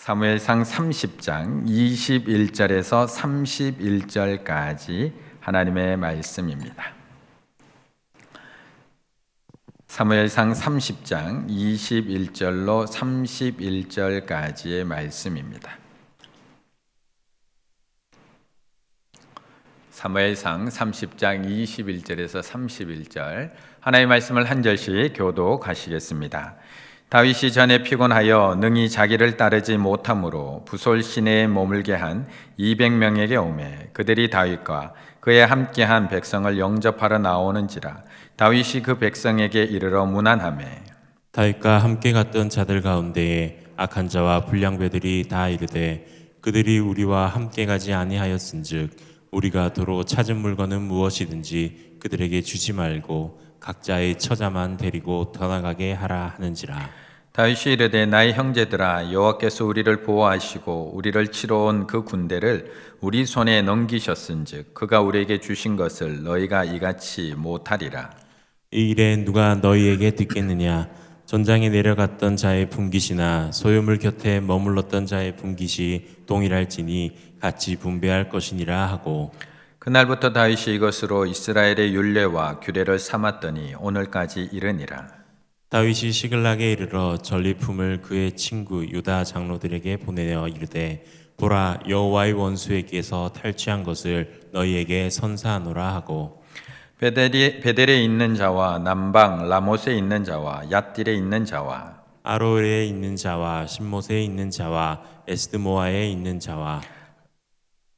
사무엘상 30장 21절에서 31절까지 하나님의 말씀입니다. 사무엘상 30장 21절로 31절까지의 말씀입니다. 사무엘상 30장 21절에서 31절 하나님의 말씀을 한 절씩 교독하시겠습니다. 다윗이 전에 피곤하여 능히 자기를 따르지 못함으로 부솔 시내에 머물게 한 200명에게 오매 그들이 다윗과 그에 함께한 백성을 영접하러 나오는지라 다윗이 그 백성에게 이르러 문안하매 다윗과 함께 갔던 자들 가운데에 악한 자와 불량배들이 다 이르되 그들이 우리와 함께 가지 아니하였은즉 우리가 도로 찾은 물건은 무엇이든지 그들에게 주지 말고 각자의 처자만 데리고 떠나가게 하라 하는지라. 다윗이 이르되 나의 형제들아 여호와께서 우리를 보호하시고 우리를 치러 온 그 군대를 우리 손에 넘기셨은즉 그가 우리에게 주신 것을 너희가 이같이 못하리라. 이 일에 누가 너희에게 듣겠느냐? 전장에 내려갔던 자의 분깃이나 소유물 곁에 머물렀던 자의 분깃이 동일할지니 같이 분배할 것이니라 하고 그날부터 다윗이 이것으로 이스라엘의 율례와 규례를 삼았더니 오늘까지 이르니라. 다윗이 시글락에 이르러 전리품을 그의 친구 유다 장로들에게 보내어 이르되 보라 여호와의 원수에게서 탈취한 것을 너희에게 선사하노라 하고 베델에 있는 자와 남방 라못에 있는 자와 얏딜에 있는 자와 아로엘에 있는 자와 신못에 있는 자와 에스드모아에 있는 자와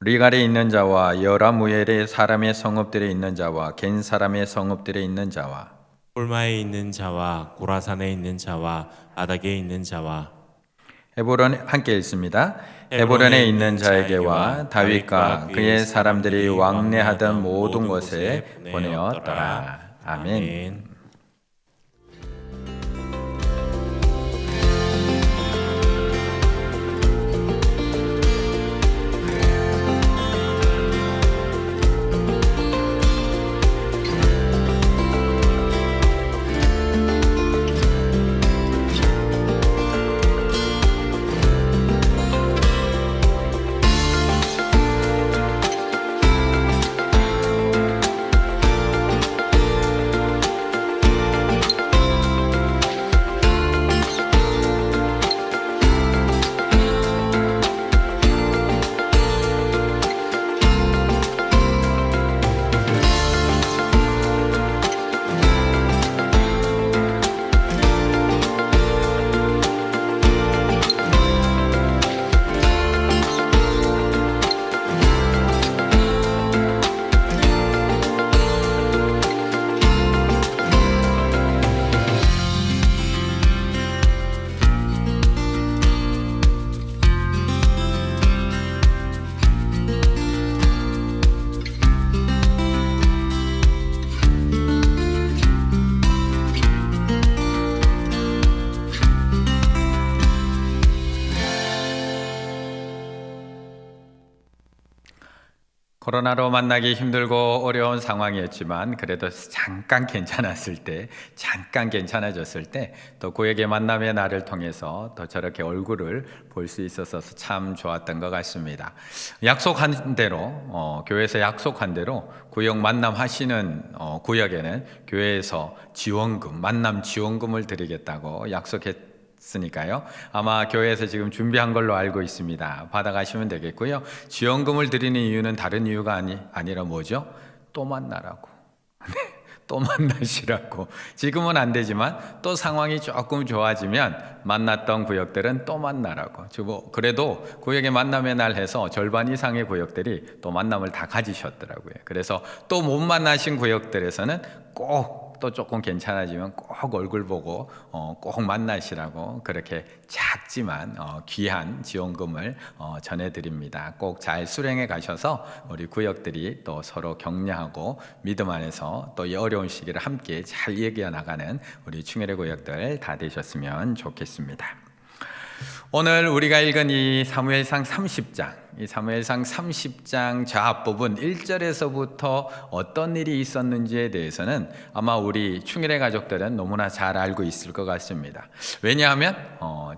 리갈에 있는 자와 여라무엘의 사람의 성읍들에 있는 자와 겐 사람의 성읍들에 있는 자와 홀마에 있는 자와 고라산에 있는 자와 아닥에 있는 자와 헤브론 함께 읽습니다. 헤브론에 있는 자에게와 다윗과 그의 사람들이 왕래하던 모든 곳에 보내었더라. 아멘. 코로나로 만나기 힘들고 어려운 상황이었지만 그래도 잠깐 괜찮았을 때, 잠깐 괜찮아졌을 때 또 구역의 만남의 날을 통해서 또 저렇게 얼굴을 볼 수 있어서 참 좋았던 것 같습니다. 약속한 대로 교회에서 약속한 대로 구역 만남하시는 구역에는 교회에서 지원금, 만남 지원금을 드리겠다고 약속했으니까요. 아마 교회에서 지금 준비한 걸로 알고 있습니다. 받아가시면 되겠고요. 지원금을 드리는 이유는 다른 이유가 아니라 뭐죠? 또 만나라고. 또 만나시라고. 지금은 안 되지만 또 상황이 조금 좋아지면 만났던 구역들은 또 만나라고. 그래도 구역의 만남의 날 해서 절반 이상의 구역들이 또 만남을 다 가지셨더라고요. 그래서 또 못 만나신 구역들에서는 꼭 또 조금 괜찮아지면 꼭 얼굴 보고 꼭 만나시라고 그렇게 작지만 귀한 지원금을 전해드립니다. 꼭 잘 수령해 가셔서 우리 구역들이 또 서로 격려하고 믿음 안에서 또 이 어려운 시기를 함께 잘 이겨 나가는 우리 충혈의 구역들 다 되셨으면 좋겠습니다. 오늘 우리가 읽은 이 사무엘상 30장 저 앞부분 1절에서부터 어떤 일이 있었는지에 대해서는 아마 우리 충일의 가족들은 너무나 잘 알고 있을 것 같습니다. 왜냐하면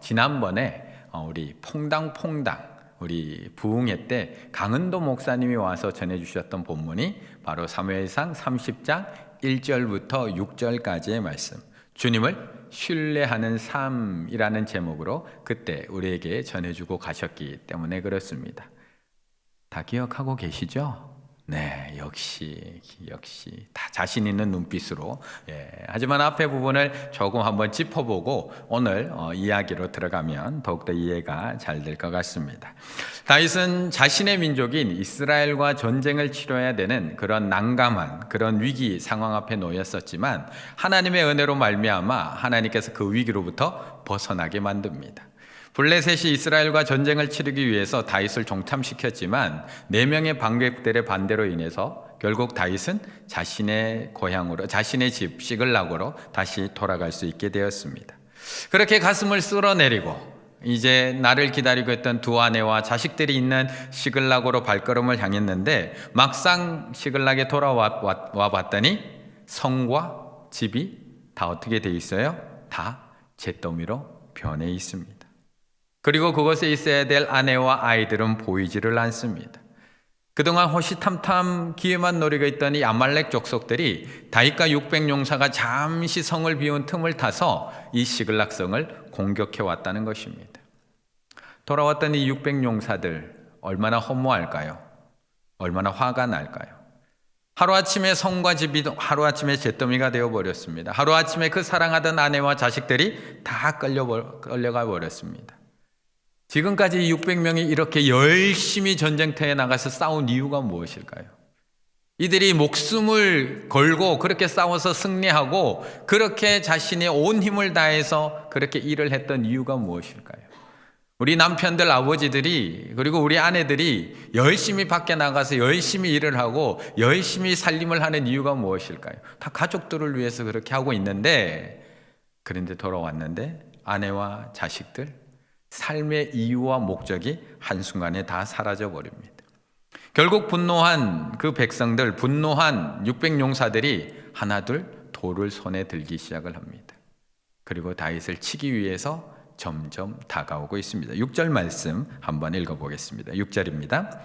지난번에 우리 퐁당퐁당 우리 부흥회 때 강은도 목사님이 와서 전해주셨던 본문이 바로 사무엘상 30장 1절부터 6절까지의 말씀, 주님을 신뢰하는 삶이라는 제목으로 그때 우리에게 전해주고 가셨기 때문에 그렇습니다. 다 기억하고 계시죠? 네, 역시 다 자신 있는 눈빛으로. 하지만 앞에 부분을 조금 한번 짚어보고 오늘 이야기로 들어가면 더욱더 이해가 잘 될 것 같습니다. 다윗은 자신의 민족인 이스라엘과 전쟁을 치러야 되는 그런 난감한 그런 위기 상황 앞에 놓였었지만 하나님의 은혜로 말미암아 하나님께서 그 위기로부터 벗어나게 만듭니다. 블레셋이 이스라엘과 전쟁을 치르기 위해서 다윗을 종참시켰지만 4명의 방백들의 반대로 인해서 결국 다윗은 자신의 고향으로, 자신의 집 시글락으로 다시 돌아갈 수 있게 되었습니다. 그렇게 가슴을 쓸어내리고 이제 나를 기다리고 있던 두 아내와 자식들이 있는 시글락으로 발걸음을 향했는데 막상 시글락에 돌아와 봤더니 성과 집이 다 어떻게 돼 있어요? 다 잿더미로 변해 있습니다. 그리고 그곳에 있어야 될 아내와 아이들은 보이지를 않습니다. 그동안 호시탐탐 기회만 노리고 있던 이 아말렉 족속들이 다윗과 600용사가 잠시 성을 비운 틈을 타서 이 시글락 성을 공격해 왔다는 것입니다. 돌아왔던 이 600용사들 얼마나 허무할까요? 얼마나 화가 날까요? 하루아침에 성과 집이 하루아침에 잿더미가 되어버렸습니다. 하루아침에 그 사랑하던 아내와 자식들이 다 끌려가 버렸습니다. 지금까지 600명이 이렇게 열심히 전쟁터에 나가서 싸운 이유가 무엇일까요? 이들이 목숨을 걸고 그렇게 싸워서 승리하고 그렇게 자신의 온 힘을 다해서 그렇게 일을 했던 이유가 무엇일까요? 우리 남편들, 아버지들이 그리고 우리 아내들이 열심히 밖에 나가서 열심히 일을 하고 열심히 살림을 하는 이유가 무엇일까요? 다 가족들을 위해서 그렇게 하고 있는데, 그런데 돌아왔는데 아내와 자식들, 삶의 이유와 목적이 한순간에 다 사라져 버립니다. 결국 분노한 그 백성들, 분노한 600용사들이 하나둘 돌을 손에 들기 시작을 합니다. 그리고 다윗을 치기 위해서 점점 다가오고 있습니다. 6절 말씀 한번 읽어보겠습니다. 6절입니다.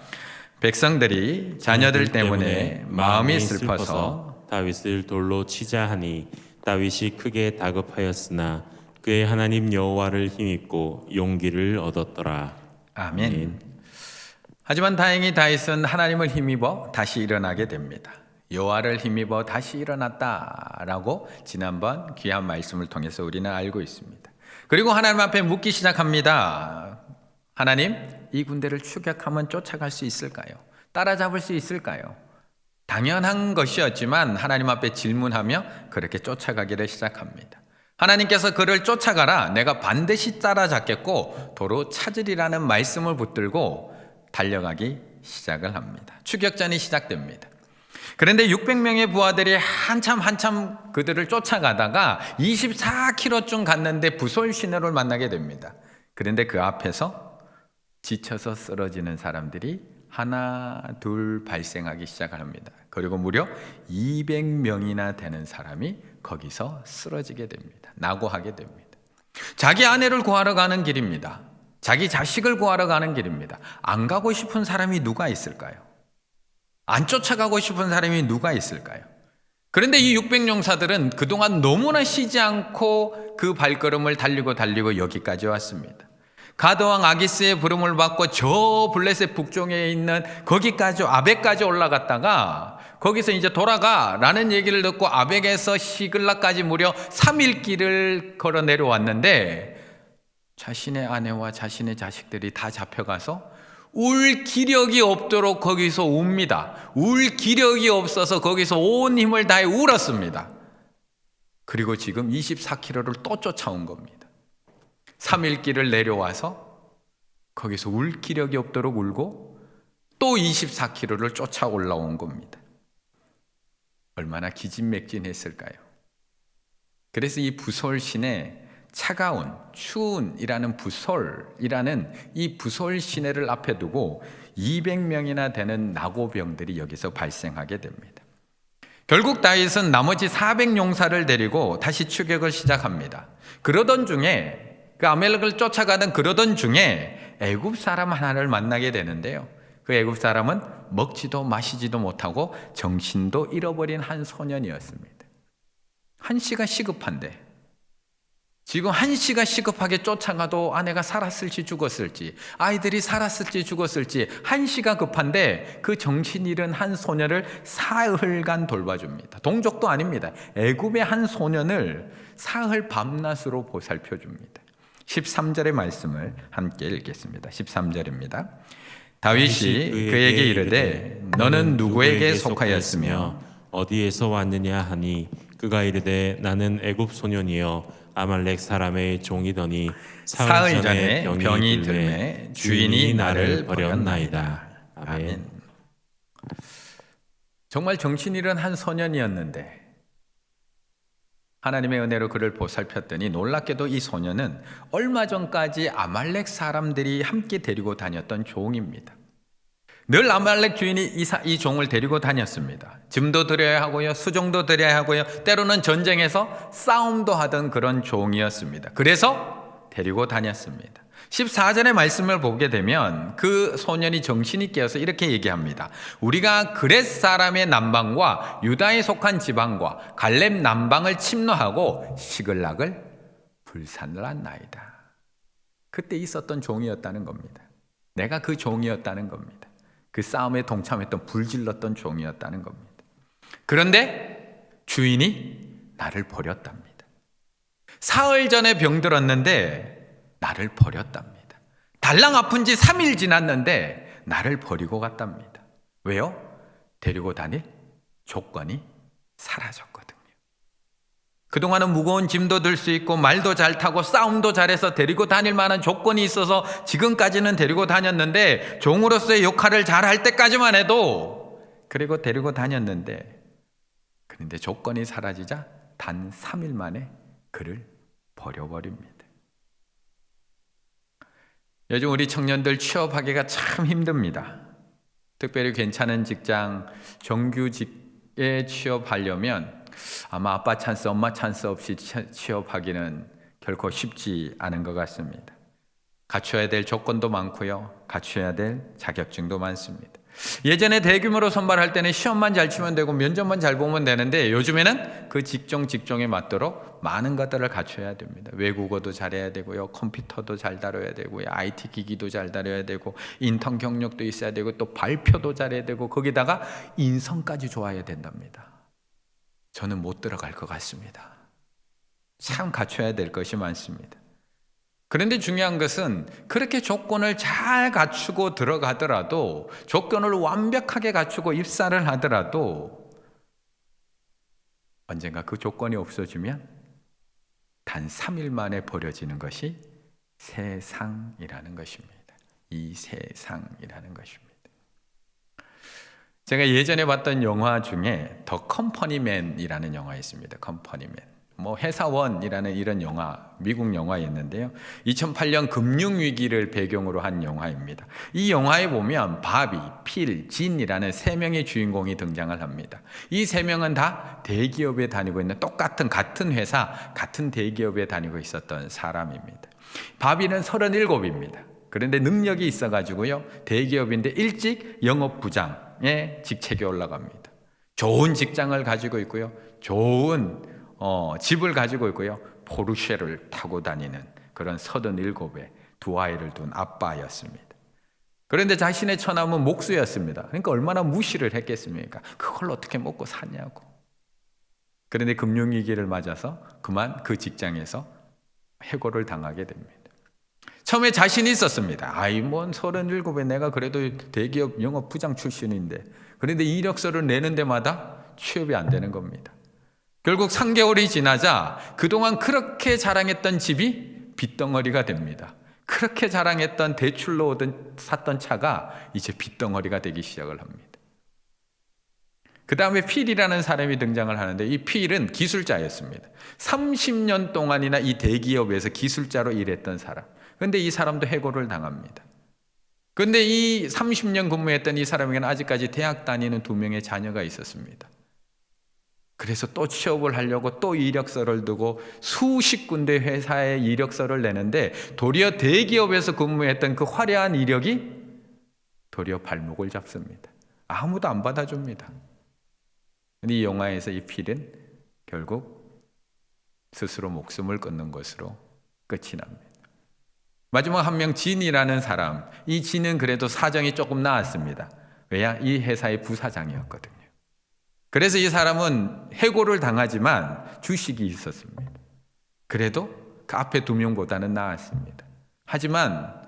백성들이 자녀들 때문에 마음이 슬퍼서 다윗을 돌로 치자 하니 다윗이 크게 다급하였으나 그의 하나님 여호와를 힘입고 용기를 얻었더라. 아멘. 하지만 다행히 다윗은 하나님을 힘입어 다시 일어나게 됩니다. 여호와를 힘입어 다시 일어났다라고 지난번 귀한 말씀을 통해서 우리는 알고 있습니다. 그리고 하나님 앞에 묻기 시작합니다. 하나님, 이 군대를 추격하면 쫓아갈 수 있을까요? 따라잡을 수 있을까요? 당연한 것이었지만 하나님 앞에 질문하며 그렇게 쫓아가기를 시작합니다. 하나님께서 그를 쫓아가라, 내가 반드시 따라잡겠고 도로 찾으리라는 말씀을 붙들고 달려가기 시작을 합니다. 추격전이 시작됩니다. 그런데 600명의 부하들이 한참 그들을 쫓아가다가 24km쯤 갔는데 부솔 시내를 만나게 됩니다. 그런데 그 앞에서 지쳐서 쓰러지는 사람들이 하나 둘 발생하기 시작을 합니다. 그리고 무려 200명이나 되는 사람이 거기서 쓰러지게 됩니다. 낙오하게 됩니다. 자기 아내를 구하러 가는 길입니다. 자기 자식을 구하러 가는 길입니다. 안 가고 싶은 사람이 누가 있을까요? 안 쫓아가고 싶은 사람이 누가 있을까요? 그런데 이 600용사들은 그동안 너무나 쉬지 않고 그 발걸음을 달리고 여기까지 왔습니다. 가드왕 아기스의 부름을 받고 저 블레셋 북쪽에 있는 거기까지 아벡까지 올라갔다가 거기서 이제 돌아가라는 얘기를 듣고 아벡에서 시글락까지 무려 3일 길을 걸어 내려왔는데 자신의 아내와 자신의 자식들이 다 잡혀가서 울 기력이 없도록 거기서 웁니다. 울 기력이 없어서 거기서 온 힘을 다해 울었습니다. 그리고 지금 24km를 또 쫓아온 겁니다. 3일 길을 내려와서 거기서 울 기력이 없도록 울고 또 24km를 쫓아 올라온 겁니다. 얼마나 기진맥진했을까요? 그래서 이 부솔 시내 차가운 추운이라는 부솔이라는 이 부솔 시내를 앞에 두고 200명이나 되는 낙오병들이 여기서 발생하게 됩니다. 결국 다윗은 나머지 400용사를 데리고 다시 추격을 시작합니다. 그러던 중에 그 아말렉을 쫓아가던 그러던 중에 애굽 사람 하나를 만나게 되는데요. 그 애굽 사람은 먹지도 마시지도 못하고 정신도 잃어버린 한 소년이었습니다. 한시가 시급한데, 지금 한시가 시급하게 쫓아가도 아내가 살았을지 죽었을지, 아이들이 살았을지 죽었을지 한시가 급한데 그 정신 잃은 한 소년을 사흘간 돌봐줍니다. 동족도 아닙니다. 애굽의 한 소년을 사흘 밤낮으로 보살펴줍니다. 13절의 말씀을 함께 읽겠습니다. 13절입니다. 다윗이 그에게 이르되 너는 누구에게 속하였으며 어디에서 왔느냐 하니 그가 이르되 나는 애굽 소년이요 아말렉 사람의 종이더니 사흘 전에 병이 들매 주인이 나를 버렸나이다. 아멘. 정말 정신 잃은 한 소년이었는데 하나님의 은혜로 그를 보살폈더니 놀랍게도 이 소년은 얼마 전까지 아말렉 사람들이 함께 데리고 다녔던 종입니다. 늘 아말렉 주인이 이 종을 데리고 다녔습니다. 짐도 드려야 하고요, 수종도 드려야 하고요, 때로는 전쟁에서 싸움도 하던 그런 종이었습니다. 그래서 데리고 다녔습니다. 14절의 말씀을 보게 되면 그 소년이 정신이 깨어서 이렇게 얘기합니다. 우리가 그렛 사람의 남방과 유다에 속한 지방과 갈렙 남방을 침노하고 시글락을 불산을 한나이다. 그때 있었던 종이었다는 겁니다. 내가 그 종이었다는 겁니다. 그 싸움에 동참했던 불질렀던 종이었다는 겁니다. 그런데 주인이 나를 버렸답니다. 사흘 전에 병들었는데 나를 버렸답니다. 달랑 아픈 지 3일 지났는데 나를 버리고 갔답니다. 왜요? 데리고 다닐 조건이 사라졌거든요. 그동안은 무거운 짐도 들 수 있고 말도 잘 타고 싸움도 잘해서 데리고 다닐 만한 조건이 있어서 지금까지는 데리고 다녔는데 종으로서의 역할을 잘 할 때까지만 해도 그리고 데리고 다녔는데 그런데 조건이 사라지자 단 3일 만에 그를 버려버립니다. 요즘 우리 청년들 취업하기가 참 힘듭니다. 특별히 괜찮은 직장, 정규직에 취업하려면 아마 아빠 찬스, 엄마 찬스 없이 취업하기는 결코 쉽지 않은 것 같습니다. 갖춰야 될 조건도 많고요. 갖춰야 될 자격증도 많습니다. 예전에 대규모로 선발할 때는 시험만 잘 치면 되고 면접만 잘 보면 되는데 요즘에는 그 직종에 맞도록 많은 것들을 갖춰야 됩니다. 외국어도 잘해야 되고요. 컴퓨터도 잘 다뤄야 되고요. IT 기기도 잘 다뤄야 되고 인턴 경력도 있어야 되고 또 발표도 잘해야 되고 거기다가 인성까지 좋아야 된답니다. 저는 못 들어갈 것 같습니다. 참 갖춰야 될 것이 많습니다. 그런데 중요한 것은 그렇게 조건을 잘 갖추고 들어가더라도 조건을 완벽하게 갖추고 입사를 하더라도 언젠가 그 조건이 없어지면 단 3일 만에 버려지는 것이 세상이라는 것입니다. 이 세상이라는 것입니다. 제가 예전에 봤던 영화 중에 더 컴퍼니맨이라는 영화 있습니다. 컴퍼니맨. 회사원이라는 이런 영화, 미국 영화였는데요. 2008년 금융위기를 배경으로 한 영화입니다. 이 영화에 보면 바비, 필, 진이라는 세 명의 주인공이 등장을 합니다. 이 세 명은 다 대기업에 다니고 있는 같은 회사, 같은 대기업에 다니고 있었던 사람입니다. 바비는 37입니다. 그런데 능력이 있어가지고요. 대기업인데 일찍 영업부장의 직책에 올라갑니다. 좋은 직장을 가지고 있고요. 좋은 집을 가지고 있고요. 포르쉐를 타고 다니는 그런 37의 두 아이를 둔 아빠였습니다. 그런데 자신의 처남은 목수였습니다. 그러니까 얼마나 무시를 했겠습니까? 그걸 어떻게 먹고 사냐고. 그런데 금융위기를 맞아서 그만 그 직장에서 해고를 당하게 됩니다. 처음에 자신이 있었습니다. 뭔 37에 내가 그래도 대기업 영업부장 출신인데 그런데 이력서를 내는 데마다 취업이 안 되는 겁니다. 결국 3개월이 지나자 그동안 그렇게 자랑했던 집이 빚덩어리가 됩니다. 그렇게 자랑했던 대출로 샀던 차가 이제 빚덩어리가 되기 시작을 합니다. 그 다음에 필이라는 사람이 등장을 하는데 이 필은 기술자였습니다. 30년 동안이나 이 대기업에서 기술자로 일했던 사람. 그런데 이 사람도 해고를 당합니다. 그런데 이 30년 근무했던 이 사람에게는 아직까지 대학 다니는 2명의 자녀가 있었습니다. 그래서 또 취업을 하려고 또 이력서를 두고 수십 군데 회사에 이력서를 내는데 도리어 대기업에서 근무했던 그 화려한 이력이 도리어 발목을 잡습니다. 아무도 안 받아줍니다. 근데 이 영화에서 이 필은 결국 스스로 목숨을 끊는 것으로 끝이 납니다. 마지막 한 명 진이라는 사람, 이 진은 그래도 사정이 조금 나았습니다. 왜냐? 이 회사의 부사장이었거든요. 그래서 이 사람은 해고를 당하지만 주식이 있었습니다. 그래도 그 앞에 두 명보다는 나았습니다. 하지만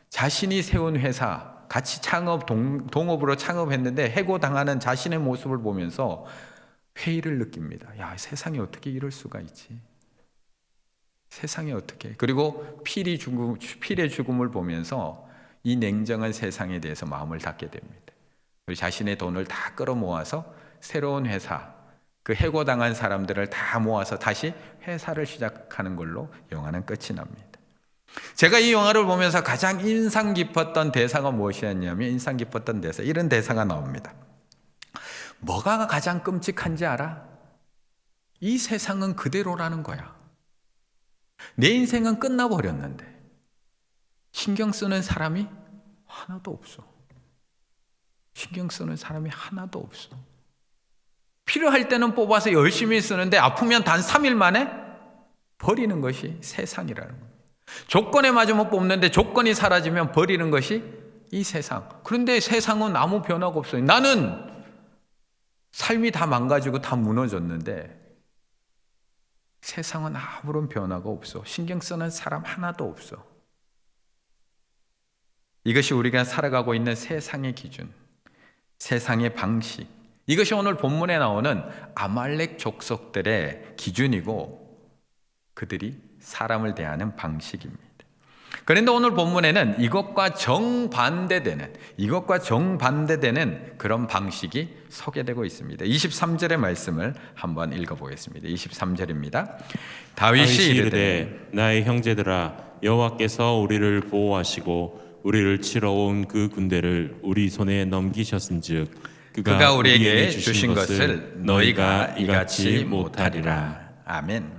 자신이 세운 회사, 같이 동업으로 창업했는데 해고당하는 자신의 모습을 보면서 회의를 느낍니다. 야, 세상에 어떻게 이럴 수가 있지? 세상에 어떻게? 그리고 필의 죽음을 보면서 이 냉정한 세상에 대해서 마음을 닫게 됩니다. 그리고 자신의 돈을 다 끌어모아서 새로운 회사, 그 해고당한 사람들을 다 모아서 다시 회사를 시작하는 걸로 영화는 끝이 납니다. 제가 이 영화를 보면서 가장 인상 깊었던 대사가 무엇이었냐면 이런 대사가 나옵니다. 뭐가 가장 끔찍한지 알아? 이 세상은 그대로라는 거야. 내 인생은 끝나버렸는데 신경 쓰는 사람이 하나도 없어. 신경 쓰는 사람이 하나도 없어. 필요할 때는 뽑아서 열심히 쓰는데 아프면 단 3일 만에 버리는 것이 세상이라는 거예요. 조건에 맞으면 뽑는데 조건이 사라지면 버리는 것이 이 세상. 그런데 세상은 아무 변화가 없어요. 나는 삶이 다 망가지고 다 무너졌는데 세상은 아무런 변화가 없어. 신경 쓰는 사람 하나도 없어. 이것이 우리가 살아가고 있는 세상의 기준, 세상의 방식, 이것이 오늘 본문에 나오는 아말렉 족속들의 기준이고 그들이 사람을 대하는 방식입니다. 그런데 오늘 본문에는 이것과 정반대되는 그런 방식이 소개되고 있습니다. 23절의 말씀을 한번 읽어보겠습니다. 23절입니다. 다윗이 이르되 나의 형제들아 여호와께서 우리를 보호하시고 우리를 치러 온 그 군대를 우리 손에 넘기셨은즉 그가 우리에게 주신 것을 너희가 이같이 못하리라. 아멘.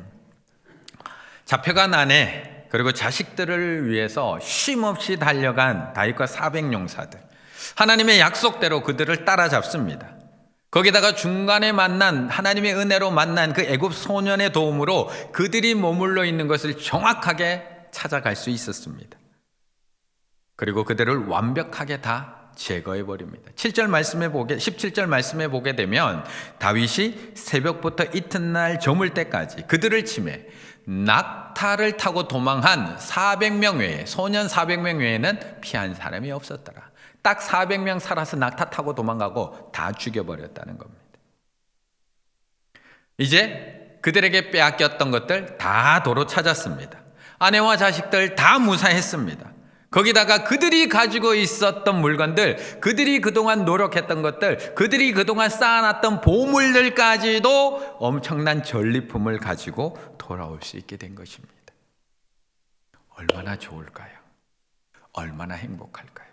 잡혀간 아내 그리고 자식들을 위해서 쉼없이 달려간 다윗과 400용사들, 하나님의 약속대로 그들을 따라잡습니다. 거기다가 중간에 만난 하나님의 은혜로 만난 그 애굽 소년의 도움으로 그들이 머물러 있는 것을 정확하게 찾아갈 수 있었습니다. 그리고 그들을 완벽하게 다 제거해 버립니다. 17절 말씀에 보게 되면 다윗이 새벽부터 이튿날 저물 때까지 그들을 치매 낙타를 타고 도망한 400명 외에, 소년 400명 외에는 피한 사람이 없었더라. 딱 400명 살아서 낙타 타고 도망가고 다 죽여버렸다는 겁니다. 이제 그들에게 빼앗겼던 것들 다 도로 찾았습니다. 아내와 자식들 다 무사했습니다. 거기다가 그들이 가지고 있었던 물건들, 그들이 그동안 노력했던 것들, 그들이 그동안 쌓아놨던 보물들까지도 엄청난 전리품을 가지고 돌아올 수 있게 된 것입니다. 얼마나 좋을까요? 얼마나 행복할까요?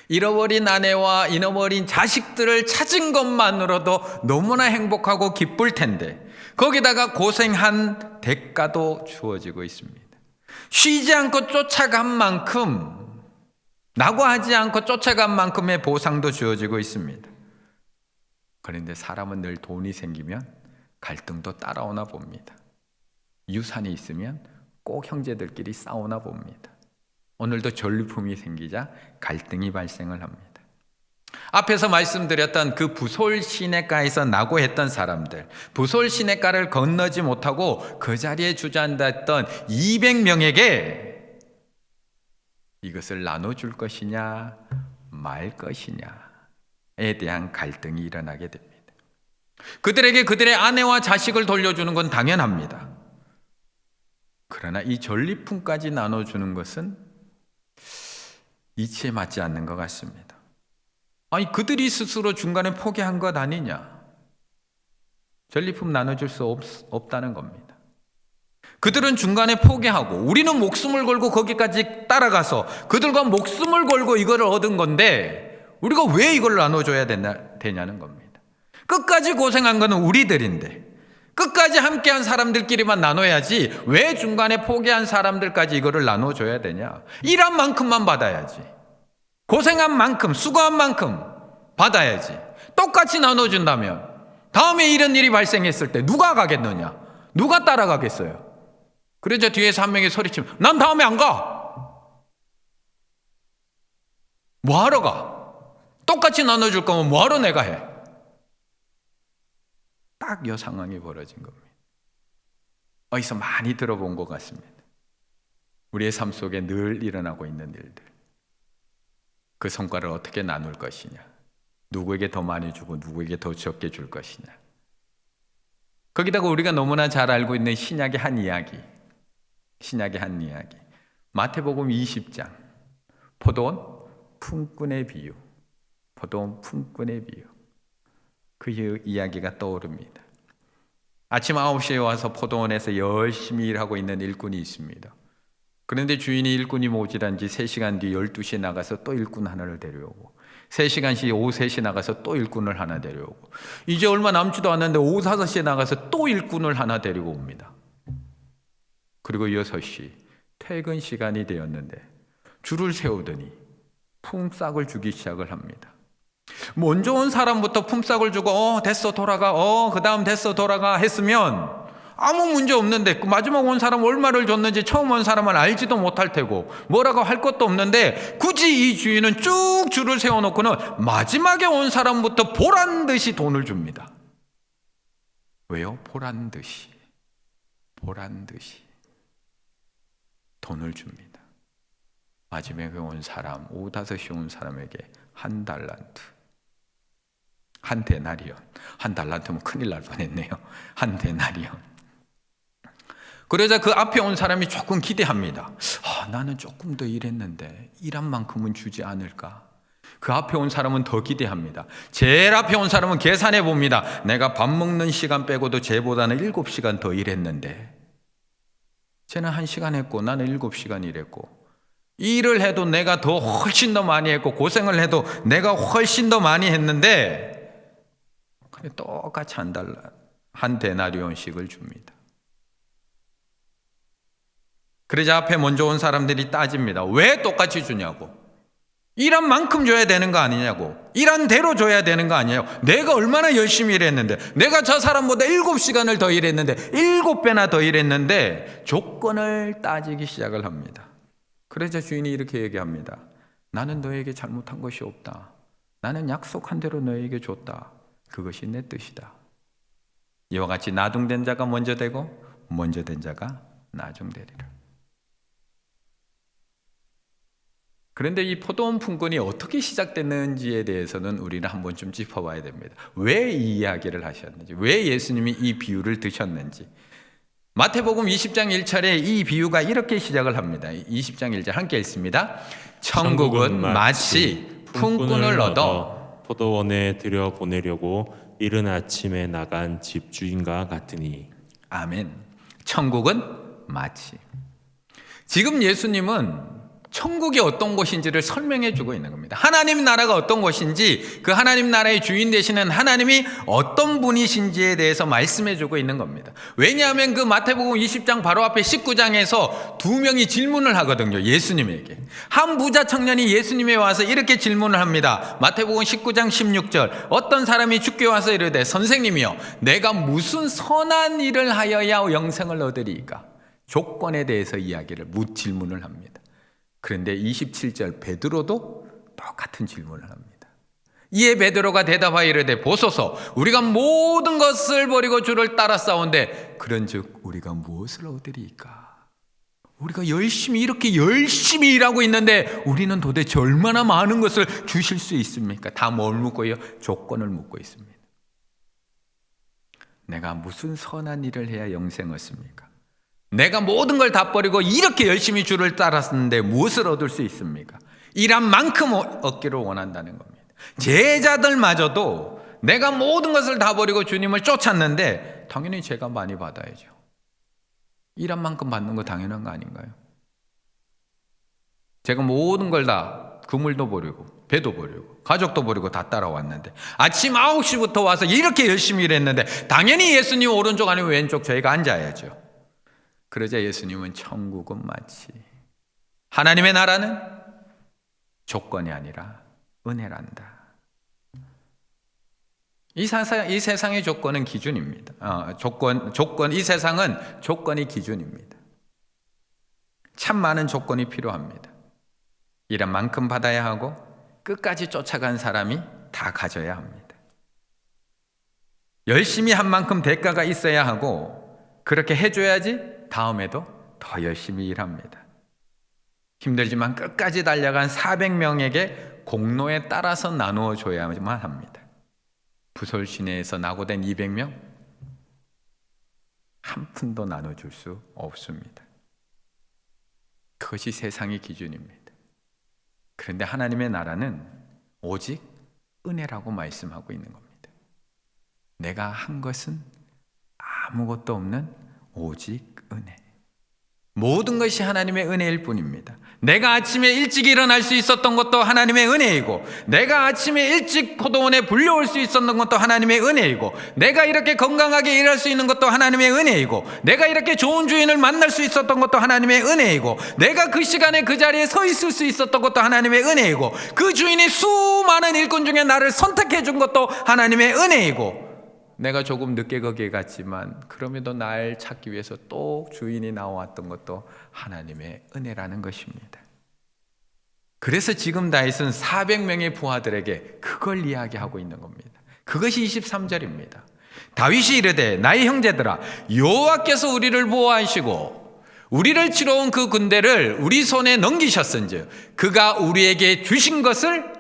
잃어버린 아내와 잃어버린 자식들을 찾은 것만으로도 너무나 행복하고 기쁠 텐데 거기다가 고생한 대가도 주어지고 있습니다. 쉬지 않고 쫓아간 만큼, 낙오하지 않고 쫓아간 만큼의 보상도 주어지고 있습니다. 그런데 사람은 늘 돈이 생기면 갈등도 따라오나 봅니다. 유산이 있으면 꼭 형제들끼리 싸우나 봅니다. 오늘도 전리품이 생기자 갈등이 발생을 합니다. 앞에서 말씀드렸던 그 부솔 시냇가에서 낙오했던 사람들, 부솔 시냇가를 건너지 못하고 그 자리에 주저앉았던 200명에게 이것을 나눠줄 것이냐 말 것이냐에 대한 갈등이 일어나게 됩니다. 그들에게 그들의 아내와 자식을 돌려주는 건 당연합니다. 그러나 이 전리품까지 나눠주는 것은 이치에 맞지 않는 것 같습니다. 아니, 그들이 스스로 중간에 포기한 것 아니냐? 전리품 나눠줄 수 없다는 겁니다. 그들은 중간에 포기하고 우리는 목숨을 걸고 거기까지 따라가서 그들과 목숨을 걸고 이걸 얻은 건데 우리가 왜 이걸 나눠줘야 되냐는 겁니다. 끝까지 고생한 거는 우리들인데 끝까지 함께한 사람들끼리만 나눠야지 왜 중간에 포기한 사람들까지 이거를 나눠줘야 되냐? 일한 만큼만 받아야지. 고생한 만큼, 수고한 만큼 받아야지. 똑같이 나눠준다면 다음에 이런 일이 발생했을 때 누가 가겠느냐? 누가 따라가겠어요? 그러자 뒤에서 한 명이 소리치면 난 다음에 안 가. 뭐하러 가? 똑같이 나눠줄 거면 뭐하러 내가 해? 딱 이 상황이 벌어진 겁니다. 어디서 많이 들어본 것 같습니다. 우리의 삶 속에 늘 일어나고 있는 일들. 그 성과를 어떻게 나눌 것이냐? 누구에게 더 많이 주고 누구에게 더 적게 줄 것이냐? 거기다가 우리가 너무나 잘 알고 있는 신약의 한 이야기. 마태복음 20장. 포도원 품꾼의 비유. 그 이야기가 떠오릅니다. 아침 9시에 와서 포도원에서 열심히 일하고 있는 일꾼이 있습니다. 그런데 주인이 일꾼이 모자란 지 3시간 뒤 12시에 나가서 또 일꾼 하나를 데려오고 3시간씩 오후 3시에 나가서 또 일꾼을 하나 데려오고 이제 얼마 남지도 않았는데 오후 5시에 나가서 또 일꾼을 하나 데리고 옵니다. 그리고 6시 퇴근 시간이 되었는데 줄을 세우더니 품삯을 주기 시작을 합니다. 먼저 온 사람부터 품삯을 주고 됐어 돌아가 그 다음 됐어 돌아가 했으면 아무 문제 없는데 그 마지막 온 사람 얼마를 줬는지 처음 온 사람은 알지도 못할 테고 뭐라고 할 것도 없는데 굳이 이 주인은 쭉 줄을 세워놓고는 마지막에 온 사람부터 보란듯이 돈을 줍니다. 왜요? 보란듯이 돈을 줍니다. 마지막에 온 사람, 오후 5시에 온 사람에게 1달란트, 1데나리온. 1달란트면 큰일 날 뻔했네요. 1데나리온. 그러자 그 앞에 온 사람이 조금 기대합니다. 나는 조금 더 일했는데 일한 만큼은 주지 않을까? 그 앞에 온 사람은 더 기대합니다. 제일 앞에 온 사람은 계산해 봅니다. 내가 밥 먹는 시간 빼고도 쟤보다는 7시간 더 일했는데 쟤는 1시간 했고 나는 7시간 일했고 일을 해도 내가 더 훨씬 더 많이 했고 고생을 해도 내가 훨씬 더 많이 했는데 똑같이 1데나리온씩을 줍니다. 그러자 앞에 먼저 온 사람들이 따집니다. 왜 똑같이 주냐고. 일한 만큼 줘야 되는 거 아니냐고. 일한 대로 줘야 되는 거 아니냐고. 내가 얼마나 열심히 일했는데 내가 저 사람보다 7시간을 더 일했는데 7배나 더 일했는데 조건을 따지기 시작을 합니다. 그러자 주인이 이렇게 얘기합니다. 나는 너에게 잘못한 것이 없다. 나는 약속한 대로 너에게 줬다. 그것이 내 뜻이다. 이와 같이 나중된 자가 먼저 되고 먼저 된 자가 나중되리라. 그런데 이 포도원 품꾼이 어떻게 시작됐는지에 대해서는 우리는 한번 좀 짚어봐야 됩니다. 왜 이 이야기를 하셨는지, 왜 예수님이 이 비유를 드셨는지. 마태복음 20장 1절에 이 비유가 이렇게 시작을 합니다. 20장 1절 함께 읽습니다. 천국은 마치 품꾼을 얻어 포도원에 들여보내려고 이른 아침에 나간 집주인과 같으니. 아멘. 천국은 마치. 지금 예수님은 천국이 어떤 곳인지를 설명해 주고 있는 겁니다. 하나님 나라가 어떤 곳인지, 그 하나님 나라의 주인 되시는 하나님이 어떤 분이신지에 대해서 말씀해 주고 있는 겁니다. 왜냐하면 그 마태복음 20장 바로 앞에 19장에서 두 명이 질문을 하거든요. 예수님에게. 한 부자 청년이 예수님에 와서 이렇게 질문을 합니다. 마태복음 19장 16절. 어떤 사람이 주께 와서 이르되 선생님이여 내가 무슨 선한 일을 하여야 영생을 얻으리이까? 조건에 대해서 질문을 합니다. 그런데 27절 베드로도 똑같은 질문을 합니다. 이에 베드로가 대답하여 이르되 보소서 우리가 모든 것을 버리고 주를 따라 싸운데 그런즉 우리가 무엇을 얻으리이까? 우리가 이렇게 열심히 일하고 있는데 우리는 도대체 얼마나 많은 것을 주실 수 있습니까? 다 뭘 묻고요? 조건을 묻고 있습니다. 내가 무슨 선한 일을 해야 영생을 얻습니까? 내가 모든 걸 다 버리고 이렇게 열심히 주를 따랐는데 무엇을 얻을 수 있습니까? 일한 만큼 얻기를 원한다는 겁니다. 제자들마저도 내가 모든 것을 다 버리고 주님을 쫓았는데 당연히 제가 많이 받아야죠. 일한 만큼 받는 거 당연한 거 아닌가요? 제가 모든 걸 다 그물도 버리고 배도 버리고 가족도 버리고 다 따라왔는데 아침 9시부터 와서 이렇게 열심히 일했는데 당연히 예수님 오른쪽 아니면 왼쪽 저희가 앉아야죠. 그러자 예수님은 천국은 마치 하나님의 나라는 조건이 아니라 은혜란다. 이 세상의 조건은 기준입니다. 이 세상은 조건이 기준입니다. 참 많은 조건이 필요합니다. 일한 만큼 받아야 하고 끝까지 쫓아간 사람이 다 가져야 합니다. 열심히 한 만큼 대가가 있어야 하고 그렇게 해줘야지 다음에도 더 열심히 일합니다. 힘들지만 끝까지 달려간 400명에게 공로에 따라서 나누어 줘야만 합니다. 부설 시내에서 낙오된 200명 한 푼도 나눠줄 수 없습니다. 그것이 세상의 기준입니다. 그런데 하나님의 나라는 오직 은혜라고 말씀하고 있는 겁니다. 내가 한 것은 아무것도 없는 오직 은혜. 모든 것이 하나님의 은혜일 뿐입니다. 내가 아침에 일찍 일어날 수 있었던 것도 하나님의 은혜이고, 내가 아침에 일찍 포도원에 불려올 수 있었던 것도 하나님의 은혜이고, 내가 이렇게 건강하게 일할 수 있는 것도 하나님의 은혜이고, 내가 이렇게 좋은 주인을 만날 수 있었던 것도 하나님의 은혜이고, 내가 그 시간에 그 자리에 서 있을 수 있었던 것도 하나님의 은혜이고, 그 주인이 수많은 일꾼 중에 나를 선택해 준 것도 하나님의 은혜이고, 내가 조금 늦게 거기에 갔지만 그럼에도 날 찾기 위해서 또 주인이 나왔던 것도 하나님의 은혜라는 것입니다. 그래서 지금 다윗은 400명의 부하들에게 그걸 이야기하고 있는 겁니다. 그것이 23절입니다. 다윗이 이르되 나의 형제들아 여호와께서 우리를 보호하시고 우리를 치러 온 그 군대를 우리 손에 넘기셨은즉 그가 우리에게 주신 것을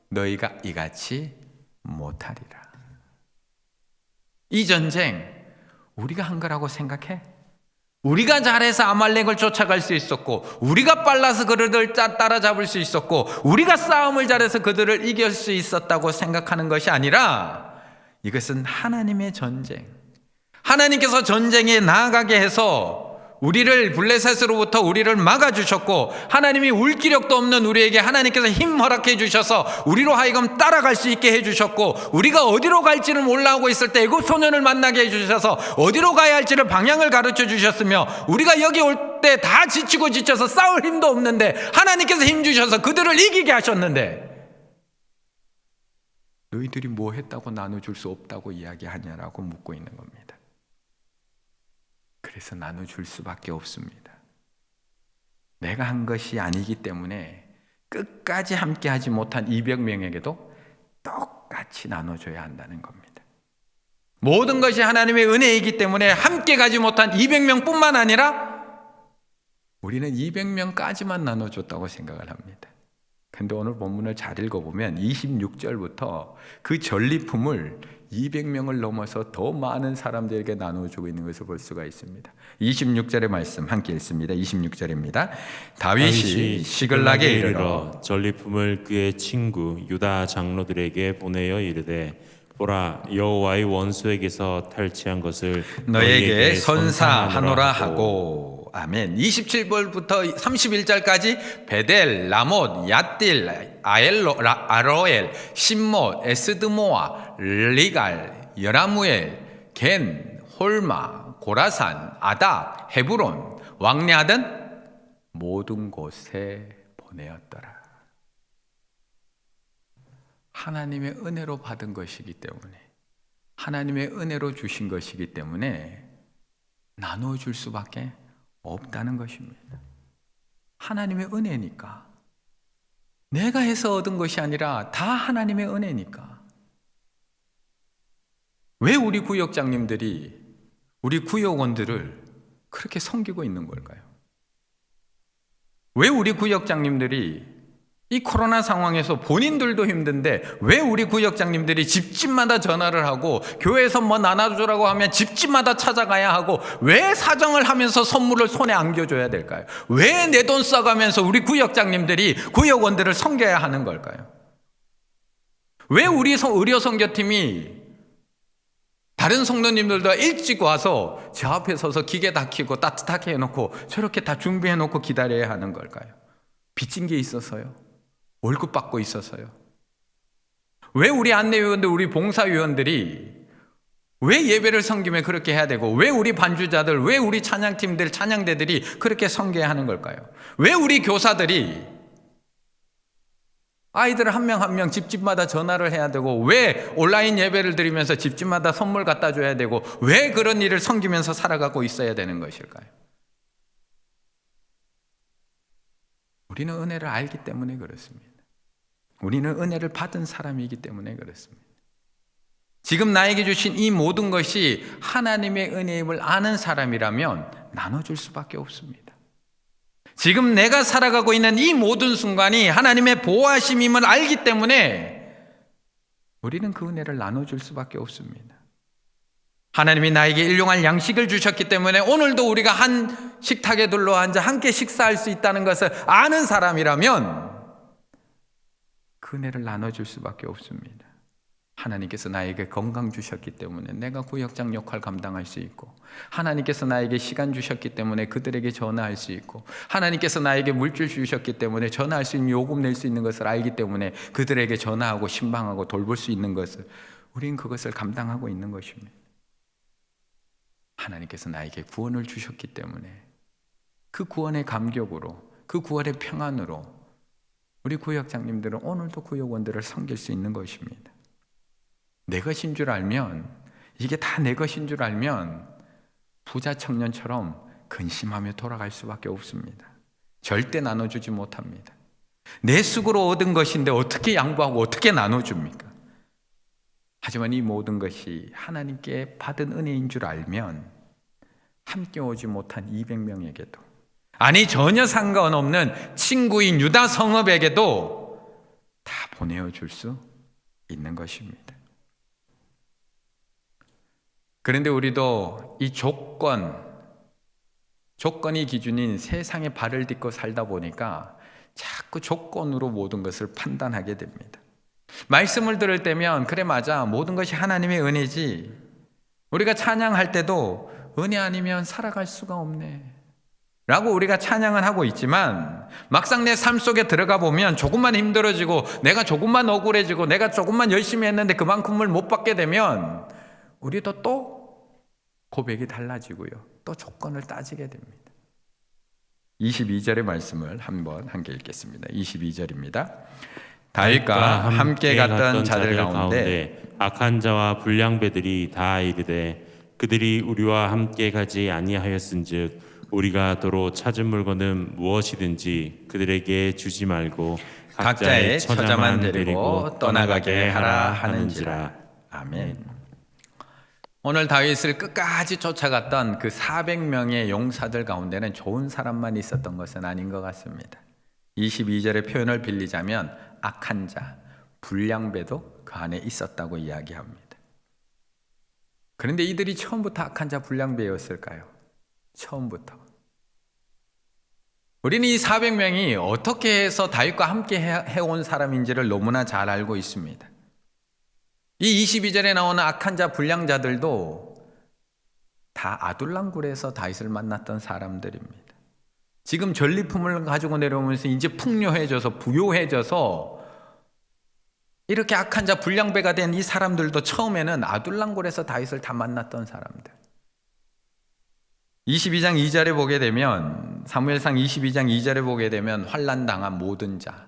너희가 이같이 못하리라. 이 전쟁 우리가 한 거라고 생각해? 우리가 잘해서 아말렉을 쫓아갈 수 있었고, 우리가 빨라서 그들을 따라잡을 수 있었고, 우리가 싸움을 잘해서 그들을 이길 수 있었다고 생각하는 것이 아니라 이것은 하나님의 전쟁. 하나님께서 전쟁에 나아가게 해서 우리를 블레셋으로부터 우리를 막아주셨고, 하나님이 울 기력도 없는 우리에게 하나님께서 힘 허락해 주셔서 우리로 하여금 따라갈 수 있게 해주셨고, 우리가 어디로 갈지를 몰라 하고 있을 때 애굽 소년을 만나게 해주셔서 어디로 가야 할지를 방향을 가르쳐 주셨으며, 우리가 여기 올 때 다 지치고 지쳐서 싸울 힘도 없는데 하나님께서 힘 주셔서 그들을 이기게 하셨는데 너희들이 뭐 했다고 나눠줄 수 없다고 이야기하냐라고 묻고 있는 겁니다. 그래서 나눠줄 수밖에 없습니다. 내가 한 것이 아니기 때문에 끝까지 함께하지 못한 200명에게도 똑같이 나눠줘야 한다는 겁니다. 모든 것이 하나님의 은혜이기 때문에 함께 가지 못한 200명뿐만 아니라 우리는 200명까지만 나눠줬다고 생각을 합니다. 근데 오늘 본문을 잘 읽어보면 26절부터 그 전리품을 200명을 넘어서 더 많은 사람들에게 나눠주고 있는 것을 볼 수가 있습니다. 26절의 말씀 함께 읽습니다. 26절입니다. 다윗이 시글락에 이르러 전리품을 그의 친구 유다 장로들에게 보내어 이르되 보라 여호와의 원수에게서 탈취한 것을 너에게 선사하노라 하고. 아멘. 27절부터 31절까지 베델, 라못, 얏딜, 아로엘, 신못, 에스드모아, 리갈, 여라무엘, 겐, 홀마, 고라산, 아다, 헤브론, 왕래하던 모든 곳에 보내었더라. 하나님의 은혜로 받은 것이기 때문에, 하나님의 은혜로 주신 것이기 때문에 나눠줄 수밖에 없다는 것입니다. 하나님의 은혜니까. 내가 해서 얻은 것이 아니라 다 하나님의 은혜니까. 왜 우리 구역장님들이 우리 구역원들을 그렇게 섬기고 있는 걸까요? 왜 우리 구역장님들이 이 코로나 상황에서 본인들도 힘든데 왜 우리 구역장님들이 집집마다 전화를 하고 교회에서 뭐 나눠주라고 하면 집집마다 찾아가야 하고 왜 사정을 하면서 선물을 손에 안겨줘야 될까요? 왜 내 돈 써가면서 우리 구역장님들이 구역원들을 섬겨야 하는 걸까요? 왜 우리 의료 선교팀이 다른 성도님들도 일찍 와서 저 앞에 서서 기계 다 켜고 따뜻하게 해놓고 저렇게 다 준비해놓고 기다려야 하는 걸까요? 빚진 게 있어서요? 월급 받고 있어서요. 왜 우리 안내위원들, 우리 봉사위원들이 왜 예배를 섬기면 그렇게 해야 되고, 왜 우리 반주자들, 왜 우리 찬양팀들, 찬양대들이 그렇게 섬겨야 하는 걸까요? 왜 우리 교사들이 아이들 한 명 한 명 집집마다 전화를 해야 되고, 왜 온라인 예배를 드리면서 집집마다 선물 갖다 줘야 되고, 왜 그런 일을 섬기면서 살아가고 있어야 되는 것일까요? 우리는 은혜를 알기 때문에 그렇습니다. 우리는 은혜를 받은 사람이기 때문에 그렇습니다. 지금 나에게 주신 이 모든 것이 하나님의 은혜임을 아는 사람이라면 나눠줄 수밖에 없습니다. 지금 내가 살아가고 있는 이 모든 순간이 하나님의 보호하심임을 알기 때문에 우리는 그 은혜를 나눠줄 수밖에 없습니다. 하나님이 나에게 일용할 양식을 주셨기 때문에 오늘도 우리가 한 식탁에 둘러앉아 함께 식사할 수 있다는 것을 아는 사람이라면 그 은혜를 나눠줄 수밖에 없습니다. 하나님께서 나에게 건강 주셨기 때문에 내가 구역장 역할 감당할 수 있고, 하나님께서 나에게 시간 주셨기 때문에 그들에게 전화할 수 있고, 하나님께서 나에게 물질 주셨기 때문에 전화할 수 있는, 요금 낼 수 있는 것을 알기 때문에 그들에게 전화하고 신방하고 돌볼 수 있는 것을, 우리는 그것을 감당하고 있는 것입니다. 하나님께서 나에게 구원을 주셨기 때문에 그 구원의 감격으로, 그 구원의 평안으로 우리 구역장님들은 오늘도 구역원들을 섬길 수 있는 것입니다. 내 것인 줄 알면, 이게 다 내 것인 줄 알면 부자 청년처럼 근심하며 돌아갈 수밖에 없습니다. 절대 나눠주지 못합니다. 내 숙으로 얻은 것인데 어떻게 양보하고 어떻게 나눠줍니까? 하지만 이 모든 것이 하나님께 받은 은혜인 줄 알면 함께 오지 못한 200명에게도, 아니 전혀 상관없는 친구인 유다 성읍에게도 다 보내어줄 수 있는 것입니다. 그런데 우리도 이 조건이 기준인 세상에 발을 딛고 살다 보니까 자꾸 조건으로 모든 것을 판단하게 됩니다. 말씀을 들을 때면 그래 맞아, 모든 것이 하나님의 은혜지, 우리가 찬양할 때도 은혜 아니면 살아갈 수가 없네 라고 우리가 찬양은 하고 있지만, 막상 내 삶 속에 들어가 보면 조금만 힘들어지고, 내가 조금만 억울해지고, 내가 조금만 열심히 했는데 그만큼을 못 받게 되면 우리도 또 고백이 달라지고요, 또 조건을 따지게 됩니다. 22절의 말씀을 한번 함께 읽겠습니다. 22절입니다. 다윗과 함께 갔던 자들 가운데 악한 자와 불량배들이 다 이르되 그들이 우리와 함께 가지 아니하였은즉 우리가 도로 찾은 물건은 무엇이든지 그들에게 주지 말고 각자의 처자만 데리고 떠나가게 하라 하는지라. 아멘. 오늘 다윗을 끝까지 쫓아갔던 그 400명의 용사들 가운데는 좋은 사람만 있었던 것은 아닌 것 같습니다. 22절의 표현을 빌리자면 악한 자, 불량배도 그 안에 있었다고 이야기합니다. 그런데 이들이 처음부터 악한 자, 불량배였을까요? 처음부터. 우리는 이 400명이 어떻게 해서 다윗과 함께 해온 사람인지를 너무나 잘 알고 있습니다. 이 22절에 나오는 악한 자, 불량자들도 다 아둘람굴에서 다윗을 만났던 사람들입니다. 지금 전리품을 가지고 내려오면서 이제 풍요해져서 부요해져서 이렇게 악한 자, 불량배가 된 이 사람들도 처음에는 아둘람굴에서 다윗을 다 만났던 사람들. 22장 2절에 보게 되면, 사무엘상 22장 2절에 보게 되면 환난당한 모든 자,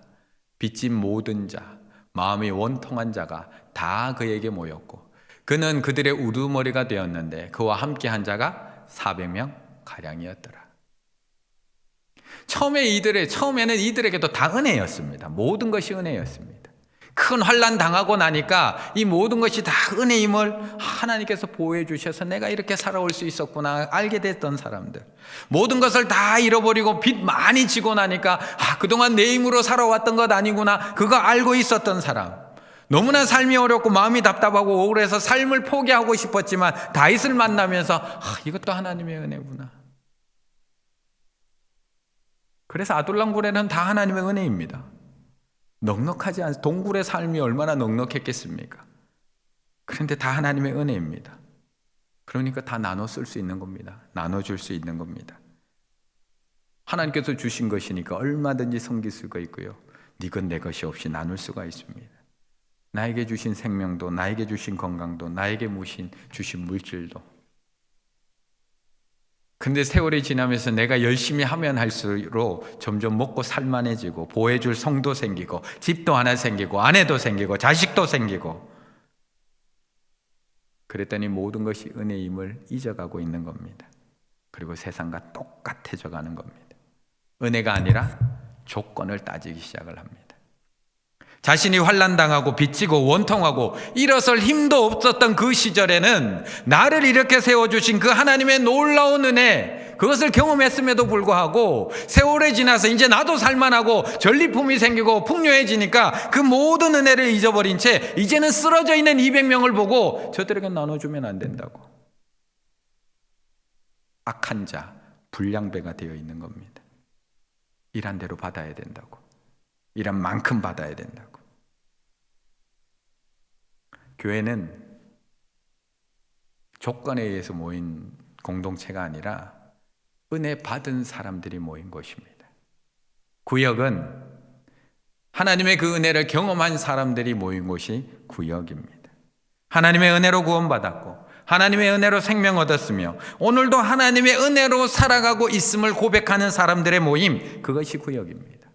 빚진 모든 자, 마음이 원통한 자가 다 그에게 모였고 그는 그들의 우두머리가 되었는데 그와 함께한 자가 400명 가량이었더라. 처음에는 이들에게도 다 은혜였습니다. 모든 것이 은혜였습니다. 큰 환난 당하고 나니까 이 모든 것이 다 은혜임을 하나님께서 보호해 주셔서 내가 이렇게 살아올 수 있었구나 알게 됐던 사람들, 모든 것을 다 잃어버리고 빚 많이 지고 나니까 그동안 내 힘으로 살아왔던 것 아니구나 그거 알고 있었던 사람, 너무나 삶이 어렵고 마음이 답답하고 억울해서 삶을 포기하고 싶었지만 다윗을 만나면서 이것도 하나님의 은혜구나. 그래서 아둘람굴에는 다 하나님의 은혜입니다. 넉넉하지 않습니다. 동굴의 삶이 얼마나 넉넉했겠습니까? 그런데 다 하나님의 은혜입니다. 그러니까 다 나눠 쓸 수 있는 겁니다. 나눠줄 수 있는 겁니다. 하나님께서 주신 것이니까 얼마든지 섬길 수가 있고요. 네 것 내 것이 없이 나눌 수가 있습니다. 나에게 주신 생명도, 나에게 주신 건강도, 나에게 주신 물질도. 근데 세월이 지나면서 내가 열심히 하면 할수록 점점 먹고 살만해지고 보호해줄 성도 생기고 집도 하나 생기고 아내도 생기고 자식도 생기고, 그랬더니 모든 것이 은혜임을 잊어가고 있는 겁니다. 그리고 세상과 똑같아져 가는 겁니다. 은혜가 아니라 조건을 따지기 시작을 합니다. 자신이 환난당하고 빚지고 원통하고 일어설 힘도 없었던 그 시절에는 나를 이렇게 세워주신 그 하나님의 놀라운 은혜, 그것을 경험했음에도 불구하고 세월이 지나서 이제 나도 살만하고 전리품이 생기고 풍요해지니까 그 모든 은혜를 잊어버린 채 이제는 쓰러져 있는 200명을 보고 저들에게 나눠주면 안 된다고, 악한 자, 불량배가 되어 있는 겁니다. 일한 대로 받아야 된다고, 일한 만큼 받아야 된다고. 교회는 조건에 의해서 모인 공동체가 아니라 은혜 받은 사람들이 모인 곳입니다. 구역은 하나님의 그 은혜를 경험한 사람들이 모인 곳이 구역입니다. 하나님의 은혜로 구원받았고 하나님의 은혜로 생명 얻었으며 오늘도 하나님의 은혜로 살아가고 있음을 고백하는 사람들의 모임, 그것이 구역입니다.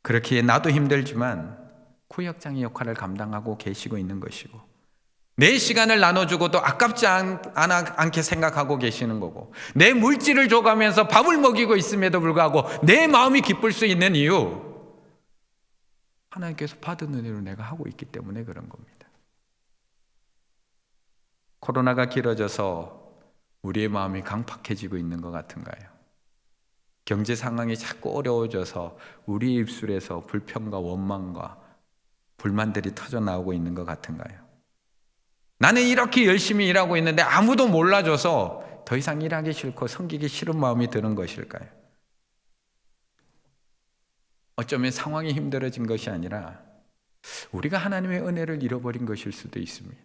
그렇기에 나도 힘들지만 구역장의 역할을 감당하고 계시고 있는 것이고, 내 시간을 나눠주고도 아깝지 않게 생각하고 계시는 거고, 내 물질을 줘가면서 밥을 먹이고 있음에도 불구하고 내 마음이 기쁠 수 있는 이유, 하나님께서 받은 은혜로 내가 하고 있기 때문에 그런 겁니다. 코로나가 길어져서 우리의 마음이 강팍해지고 있는 것 같은가요? 경제 상황이 자꾸 어려워져서 우리 입술에서 불평과 원망과 불만들이 터져나오고 있는 것 같은가요? 나는 이렇게 열심히 일하고 있는데 아무도 몰라줘서 더 이상 일하기 싫고 섬기기 싫은 마음이 드는 것일까요? 어쩌면 상황이 힘들어진 것이 아니라 우리가 하나님의 은혜를 잃어버린 것일 수도 있습니다.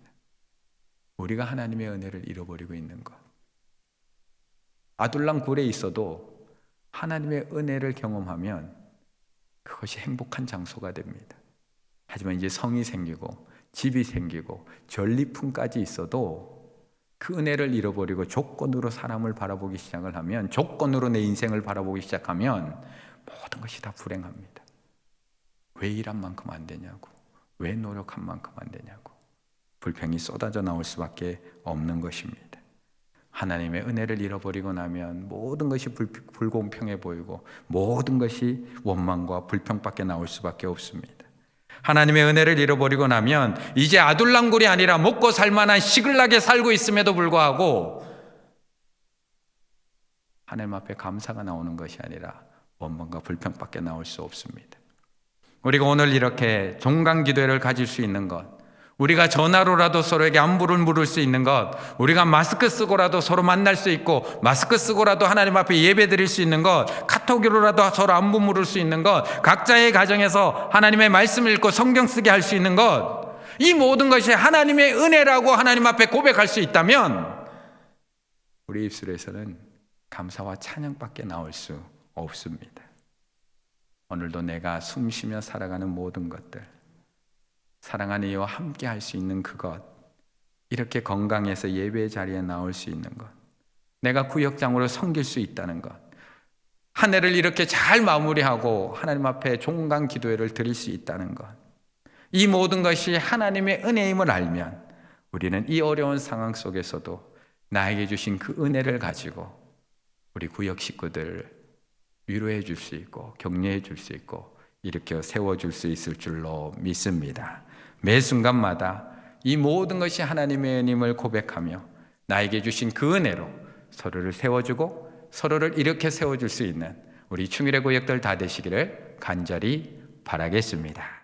우리가 하나님의 은혜를 잃어버리고 있는 것. 아둘람 굴에 있어도 하나님의 은혜를 경험하면 그것이 행복한 장소가 됩니다. 하지만 이제 성이 생기고 집이 생기고 전리품까지 있어도 그 은혜를 잃어버리고 조건으로 사람을 바라보기 시작을 하면, 조건으로 내 인생을 바라보기 시작하면 모든 것이 다 불행합니다. 왜 일한 만큼 안 되냐고, 왜 노력한 만큼 안 되냐고 불평이 쏟아져 나올 수밖에 없는 것입니다. 하나님의 은혜를 잃어버리고 나면 모든 것이 불공평해 보이고 모든 것이 원망과 불평밖에 나올 수밖에 없습니다. 하나님의 은혜를 잃어버리고 나면 이제 아둘람굴이 아니라 먹고 살만한 시글나게 살고 있음에도 불구하고 하나님 앞에 감사가 나오는 것이 아니라 원망과 불평밖에 나올 수 없습니다. 우리가 오늘 이렇게 종강 기도회를 가질 수 있는 것, 우리가 전화로라도 서로에게 안부를 물을 수 있는 것, 우리가 마스크 쓰고라도 서로 만날 수 있고 마스크 쓰고라도 하나님 앞에 예배 드릴 수 있는 것, 카톡으로라도 서로 안부 물을 수 있는 것, 각자의 가정에서 하나님의 말씀을 읽고 성경 쓰게 할 수 있는 것, 이 모든 것이 하나님의 은혜라고 하나님 앞에 고백할 수 있다면 우리 입술에서는 감사와 찬양밖에 나올 수 없습니다. 오늘도 내가 숨쉬며 살아가는 모든 것들, 사랑하는 이와 함께 할 수 있는 그것, 이렇게 건강해서 예배 자리에 나올 수 있는 것, 내가 구역장으로 섬길 수 있다는 것, 한 해를 이렇게 잘 마무리하고 하나님 앞에 종강 기도회를 드릴 수 있다는 것, 이 모든 것이 하나님의 은혜임을 알면 우리는 이 어려운 상황 속에서도 나에게 주신 그 은혜를 가지고 우리 구역 식구들을 위로해 줄 수 있고 격려해 줄 수 있고 일으켜 세워줄 수 있을 줄로 믿습니다. 매 순간마다 이 모든 것이 하나님의 은임을 고백하며 나에게 주신 그 은혜로 서로를 세워주고 서로를 일으켜 세워줄 수 있는 우리 충일의 구역들 다 되시기를 간절히 바라겠습니다.